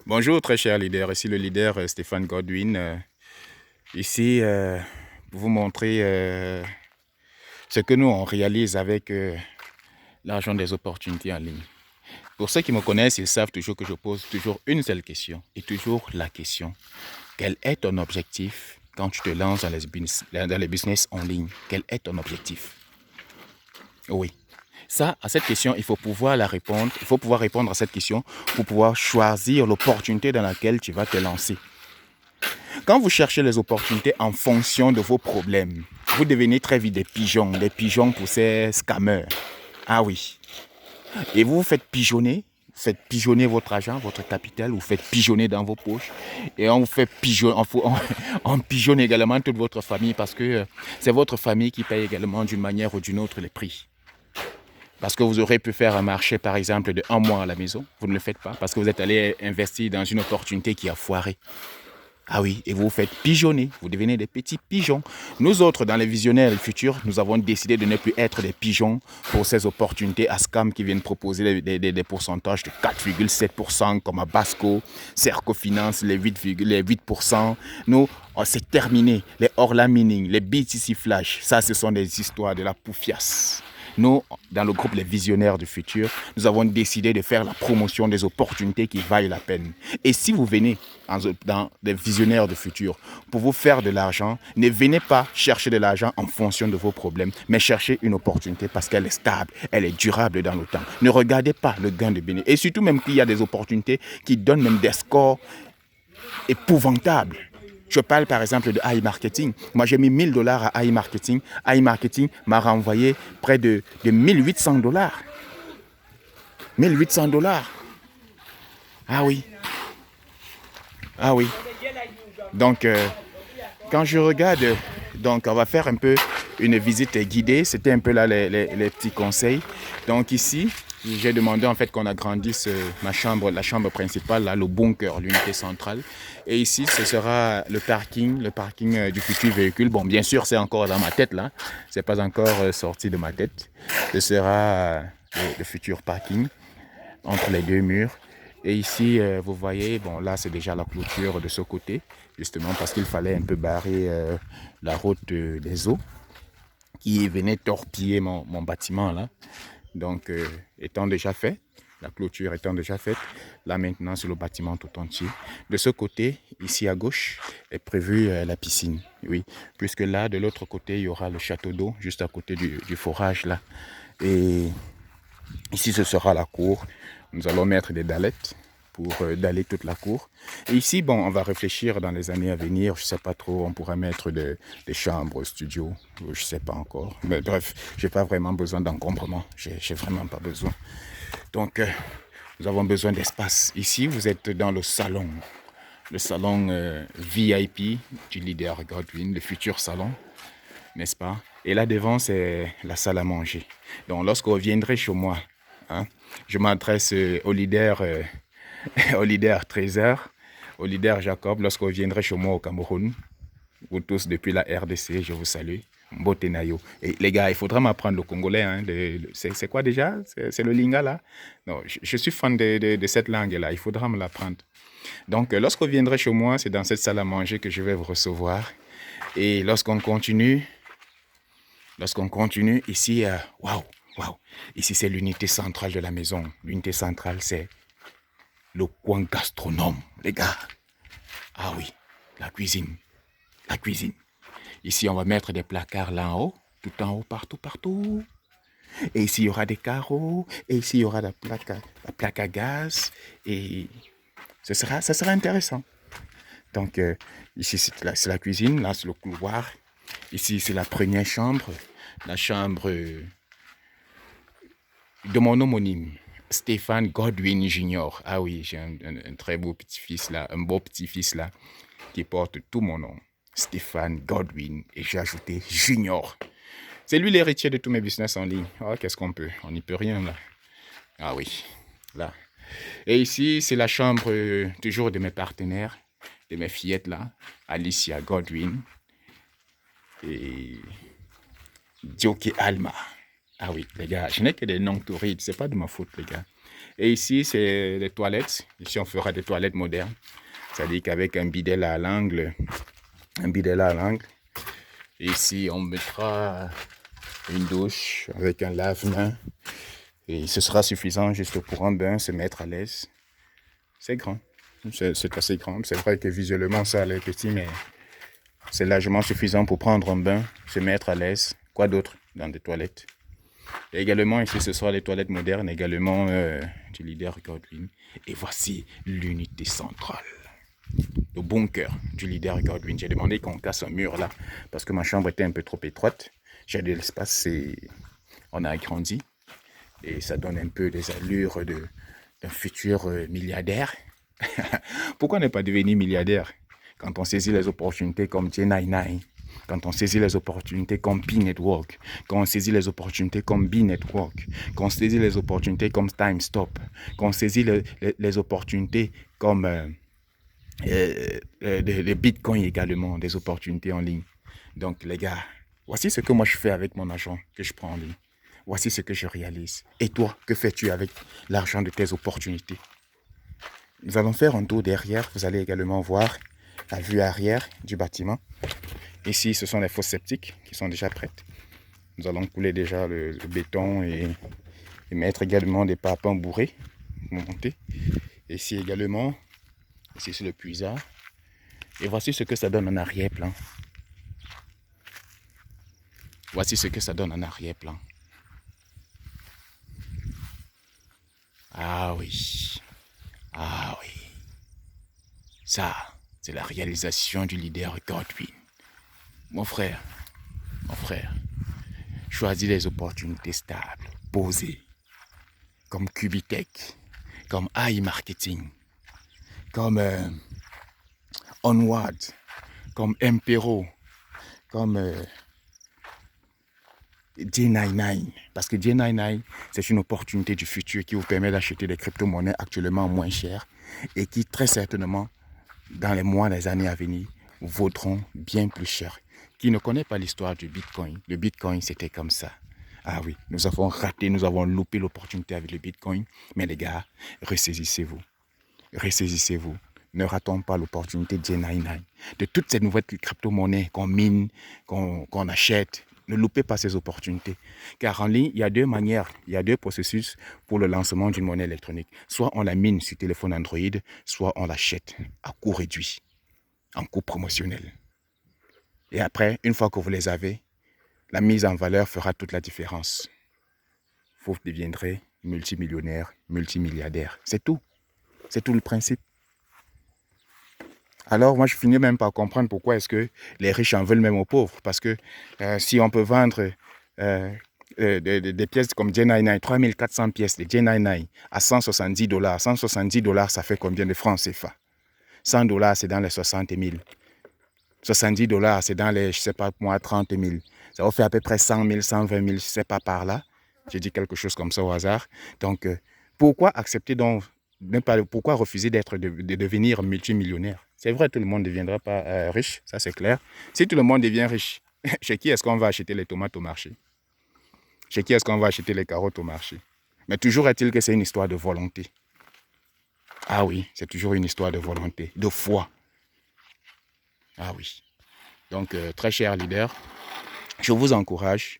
Bonjour très cher leader, ici le leader Stéphane Godwin. Ici, pour vous montrer ce que nous on réalise avec l'argent des opportunités en ligne. Pour ceux qui me connaissent, ils savent toujours que je pose toujours une seule question et toujours la question. Quel est ton objectif quand tu te lances dans les business en ligne? Quel est ton objectif? Oui. Ça, à cette question, il faut pouvoir la répondre. Il faut pouvoir répondre à cette question pour pouvoir choisir l'opportunité dans laquelle tu vas te lancer. Quand vous cherchez les opportunités en fonction de vos problèmes, vous devenez très vite des pigeons pour ces scammers. Ah oui. Et vous faites pigeonner votre argent, votre capital, vous faites pigeonner dans vos poches. Et on vous fait pigeonner, on pigeonne également toute votre famille parce que c'est votre famille qui paye également d'une manière ou d'une autre les prix. Parce que vous aurez pu faire un marché, par exemple, de 1 mois à la maison. Vous ne le faites pas parce que vous êtes allé investir dans une opportunité qui a foiré. Ah oui, et vous vous faites pigeonner, vous devenez des petits pigeons. Nous autres, dans les visionnaires du futur, nous avons décidé de ne plus être des pigeons pour ces opportunités à scam qui viennent proposer des pourcentages de 4,7% comme à Basco, Cerco Finance, les 8%. Nous, c'est terminé. Les Orla Mining, les BTC Flash, ça ce sont des histoires de la poufiasse. Nous, dans le groupe Les Visionnaires du Futur, nous avons décidé de faire la promotion des opportunités qui valent la peine. Et si vous venez dans les Visionnaires du Futur pour vous faire de l'argent, ne venez pas chercher de l'argent en fonction de vos problèmes, mais cherchez une opportunité parce qu'elle est stable, elle est durable dans le temps. Ne regardez pas le gain de bénéfice. Et surtout même qu'il y a des opportunités qui donnent même des scores épouvantables. Je parle par exemple de iMarketing. Moi, j'ai mis $1000 à iMarketing. iMarketing m'a renvoyé près de $1800. $1800. Ah oui. Ah oui. Donc, quand je regarde, donc on va faire un peu une visite guidée. C'était un peu là les petits conseils. Donc ici, j'ai demandé en fait qu'on agrandisse la chambre principale, là, le bunker, l'unité centrale. Et ici, ce sera le parking du futur véhicule. Bon, bien sûr, c'est encore dans ma tête là. C'est pas encore sorti de ma tête. Ce sera le futur parking entre les deux murs. Et ici, vous voyez, bon là, c'est déjà la clôture de ce côté, justement parce qu'il fallait un peu barrer la route des eaux qui venait torpiller mon bâtiment là. Donc, étant déjà fait, la clôture étant déjà faite, là maintenant c'est le bâtiment tout entier. De ce côté, ici à gauche, est prévue la piscine. Oui, puisque là, de l'autre côté, il y aura le château d'eau, juste à côté du forage là. Et ici, ce sera la cour. Nous allons mettre des dallettes pour daller toute la cour. Et ici, bon, on va réfléchir dans les années à venir. Je ne sais pas trop, on pourrait mettre des chambres, studios, je ne sais pas encore. Mais bref, je n'ai pas vraiment besoin d'encombrement. J'ai vraiment pas besoin. Donc, nous avons besoin d'espace. Ici, vous êtes dans le salon VIP du leader Godwin, le futur salon, n'est-ce pas? Et là devant, c'est la salle à manger. Donc, lorsque vous viendrez chez moi, hein, je m'adresse au leader au leader Trésor, au leader Jacob, lorsque vous viendrez chez moi au Cameroun, vous tous depuis la RDC, je vous salue. Mbotenayo. Et les gars, il faudra m'apprendre le congolais. Hein, c'est quoi déjà? C'est le lingala. Non, je suis fan de cette langue-là. Il faudra me l'apprendre. Donc, lorsque vous viendrez chez moi, c'est dans cette salle à manger que je vais vous recevoir. Et lorsqu'on continue, ici, waouh, ici c'est l'unité centrale de la maison. L'unité centrale, c'est le coin gastronome, les gars. Ah oui, la cuisine. Ici, on va mettre des placards là en haut, tout en haut, partout. Et ici, il y aura des carreaux. Et ici, il y aura la plaque à gaz. Et ça sera intéressant. Donc, ici, c'est la cuisine. Là, c'est le couloir. Ici, c'est la première chambre. La chambre de mon homonyme, Stéphane Godwin Junior. Ah oui, j'ai un très beau petit-fils là, un beau petit-fils là, qui porte tout mon nom. Stéphane Godwin. Et j'ai ajouté Junior. C'est lui l'héritier de tous mes business en ligne. Oh, qu'est-ce qu'on peut? On n'y peut rien là. Ah oui, là. Et ici, c'est la chambre toujours de mes partenaires, de mes fillettes là. Alicia Godwin et Dioké Alma. Ah oui, les gars, je n'ai que des noms torrides. C'est pas de ma faute, les gars. Et ici, c'est les toilettes. Ici, on fera des toilettes modernes. C'est-à-dire qu'avec un bidet là à l'angle, Et ici, on mettra une douche avec un lave-main. Et ce sera suffisant juste pour un bain, se mettre à l'aise. C'est grand. C'est assez grand. C'est vrai que visuellement, ça a l'air petit, mais c'est largement suffisant pour prendre un bain, se mettre à l'aise. Quoi d'autre dans des toilettes? Et également, ici, ce sera les toilettes modernes, également du leader Godwin. Et voici l'unité centrale. Le bunker du leader Godwin. J'ai demandé qu'on casse un mur là, parce que ma chambre était un peu trop étroite. J'ai de l'espace et on a agrandi. Et ça donne un peu des allures d'un futur milliardaire. Pourquoi ne pas devenir milliardaire quand on saisit les opportunités comme J99, quand on saisit les opportunités comme P-Network, quand on saisit les opportunités comme B-Network, quand on saisit les opportunités comme TimeStop, quand on saisit les opportunités comme les bitcoins également, des opportunités en ligne. Donc les gars, voici ce que moi je fais avec mon argent que je prends en ligne. Voici ce que je réalise. Et toi, que fais-tu avec l'argent de tes opportunités? Nous allons faire un tour derrière. Vous allez également voir la vue arrière du bâtiment. Ici, ce sont les fosses septiques qui sont déjà prêtes. Nous allons couler déjà le béton et mettre également des papins bourrés pour monter. Ici également, ici c'est le puisard. Et voici ce que ça donne en arrière-plan. Voici ce que ça donne en arrière-plan. Ah oui. Ah oui. Ça, c'est la réalisation du leader Godwin. Mon frère, choisis les opportunités stables, posées, comme Cubitech, comme iMarketing, comme Onward, comme Impero, comme J99. Parce que J99, c'est une opportunité du futur qui vous permet d'acheter des crypto-monnaies actuellement moins chères et qui très certainement, dans les mois, les années à venir, vaudront bien plus cher. Qui ne connaît pas l'histoire du Bitcoin? Le Bitcoin, c'était comme ça. Ah oui, nous avons raté, nous avons loupé l'opportunité avec le Bitcoin. Mais les gars, ressaisissez-vous. Ressaisissez-vous. Ne ratons pas l'opportunité de J99. De toutes ces nouvelles crypto-monnaies qu'on mine, qu'on achète, ne loupez pas ces opportunités. Car en ligne, il y a deux manières, il y a deux processus pour le lancement d'une monnaie électronique. Soit on la mine sur téléphone Android, soit on l'achète à coût réduit, en coût promotionnel. Et après, une fois que vous les avez, la mise en valeur fera toute la différence. Vous deviendrez multimillionnaire, multimilliardaire. C'est tout. C'est tout le principe. Alors moi je finis même par comprendre pourquoi est-ce que les riches en veulent même aux pauvres. Parce que si on peut vendre des pièces comme J99, 3400 pièces de J99 à $170, $170 ça fait combien de francs CFA? $100 c'est dans les 60 000. $70 c'est dans les, je sais pas moi, 30 000. Ça va faire à peu près 100 000, 120 000, je ne sais pas par là. J'ai dit quelque chose comme ça au hasard. Donc pourquoi accepter donc, pourquoi refuser de devenir multimillionnaire? C'est vrai, tout le monde ne deviendra pas riche, ça c'est clair. Si tout le monde devient riche, chez qui est-ce qu'on va acheter les tomates au marché? Chez qui est-ce qu'on va acheter les carottes au marché? Mais toujours est-il que c'est une histoire de volonté. Ah oui, c'est toujours une histoire de volonté, de foi. Ah oui. Donc, très cher leader, je vous encourage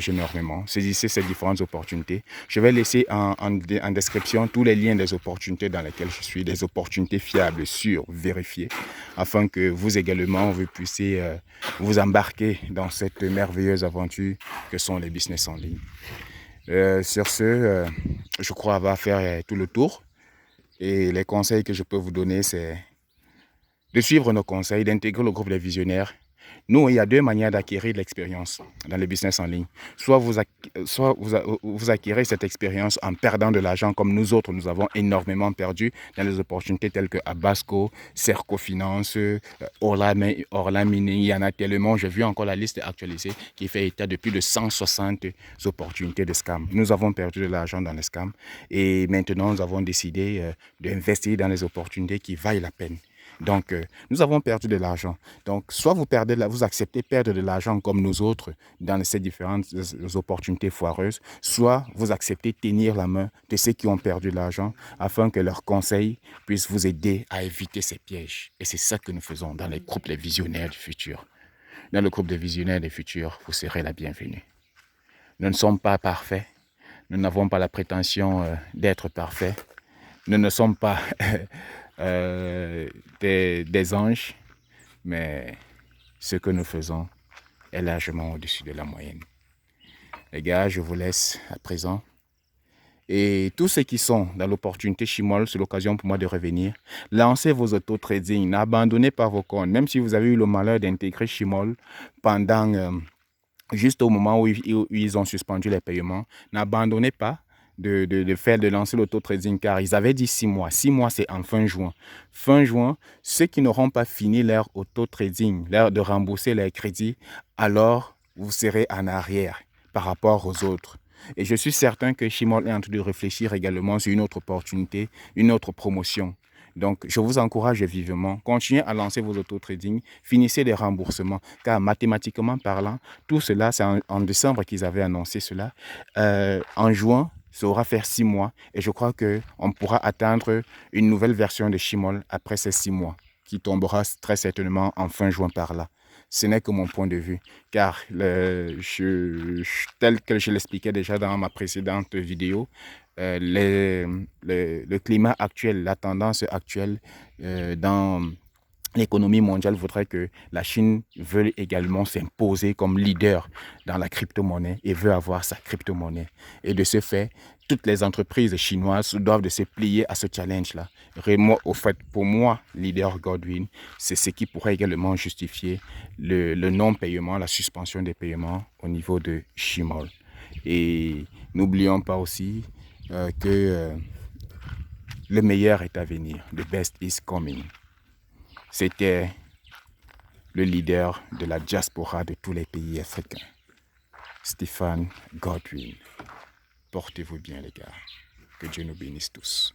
énormément. Saisissez ces différentes opportunités. Je vais laisser en description tous les liens des opportunités dans lesquelles je suis, des opportunités fiables, sûres, vérifiées, afin que vous également, vous puissiez vous embarquer dans cette merveilleuse aventure que sont les business en ligne. Sur ce, je crois avoir fait tout le tour. Et les conseils que je peux vous donner, c'est de suivre nos conseils, d'intégrer le groupe des visionnaires. Nous, il y a deux manières d'acquérir de l'expérience dans le business en ligne. Soit vous acquérez cette expérience en perdant de l'argent, comme nous autres, nous avons énormément perdu dans les opportunités telles que Abasco, Cerco Finance, Orla Mining. Il y en a tellement. J'ai vu encore la liste actualisée qui fait état de plus de 160 opportunités de scam. Nous avons perdu de l'argent dans les scams et maintenant, nous avons décidé d'investir dans les opportunités qui valent la peine. Donc, nous avons perdu de l'argent. Donc, soit vous acceptez perdre de l'argent comme nous autres dans ces différentes opportunités foireuses, soit vous acceptez tenir la main de ceux qui ont perdu de l'argent afin que leurs conseils puissent vous aider à éviter ces pièges. Et c'est ça que nous faisons dans les groupes des visionnaires du futur. Dans le groupe des visionnaires du futur, vous serez la bienvenue. Nous ne sommes pas parfaits. Nous n'avons pas la prétention d'être parfaits. Nous ne sommes pas des anges, mais ce que nous faisons est largement au-dessus de la moyenne. Les gars, je vous laisse à présent. Et tous ceux qui sont dans l'opportunité Shimol, c'est l'occasion pour moi de revenir. Lancez vos auto-trading, n'abandonnez pas vos comptes. Même si vous avez eu le malheur d'intégrer Shimol pendant... juste au moment où ils ont suspendu les paiements, n'abandonnez pas de lancer l'auto-trading car ils avaient dit 6 mois. 6 mois, c'est en fin juin. Fin juin, ceux qui n'auront pas fini leur auto-trading, l'heure de rembourser les crédits, alors vous serez en arrière par rapport aux autres. Et je suis certain que Shimol est en train de réfléchir également sur une autre opportunité, une autre promotion. Donc, je vous encourage vivement. Continuez à lancer vos auto-trading. Finissez les remboursements. Car mathématiquement parlant, tout cela, c'est en décembre qu'ils avaient annoncé cela. En juin, ça aura fait 6 mois. Et je crois qu'on pourra atteindre une nouvelle version de Shimol après ces 6 mois, qui tombera très certainement en fin juin par là. Ce n'est que mon point de vue, car tel que je l'expliquais déjà dans ma précédente vidéo, le climat actuel, la tendance actuelle dans l'économie mondiale voudrait que la Chine veuille également s'imposer comme leader dans la crypto-monnaie et veut avoir sa crypto-monnaie. Et de ce fait, toutes les entreprises chinoises doivent se plier à ce challenge-là. Au fait, pour moi, leader Godwin, c'est ce qui pourrait également justifier le non-paiement, la suspension des paiements au niveau de Shimol. Et n'oublions pas aussi que le meilleur est à venir. The best is coming. C'était le leader de la diaspora de tous les pays africains, Stéphane Godwin. Portez-vous bien les gars. Que Dieu nous bénisse tous.